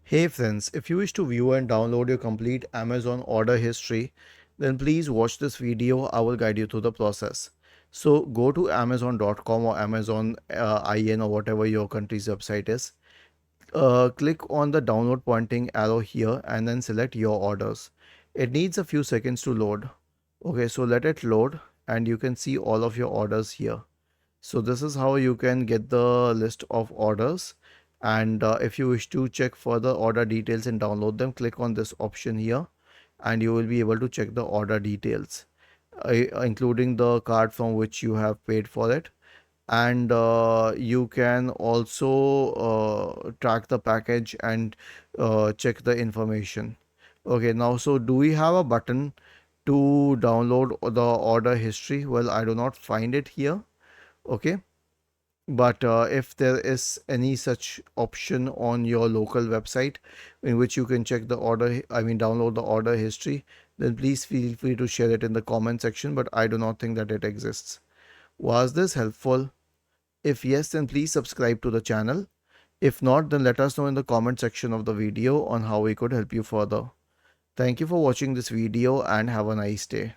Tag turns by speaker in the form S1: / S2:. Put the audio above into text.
S1: Hey friends, if you wish to view and download your complete Amazon order history, then please watch this video. I will guide you through the process. So go to amazon.com or Amazon IN or whatever your country's website is. Click on the download pointing arrow here and then select your orders. It needs a few seconds to load. Okay, so let it load and you can see all of your orders here. So this is how you can get the list of orders. And if you wish to check further order details and download them, click on this option here and you will be able to check the order details, including the card from which you have paid for it. And you can also track the package and check the information. Okay, now so do we have a button to download the order history? Well, I do not find it here. Okay, but if there is any such option on your local website in which you can check the order, I mean download the order history, then please feel free to share it in the comment section, but I do not think that it exists. Was this helpful? If yes, then please subscribe to the channel. If not, then let us know in the comment section of the video on how we could help you further. Thank you for watching this video and have a nice day.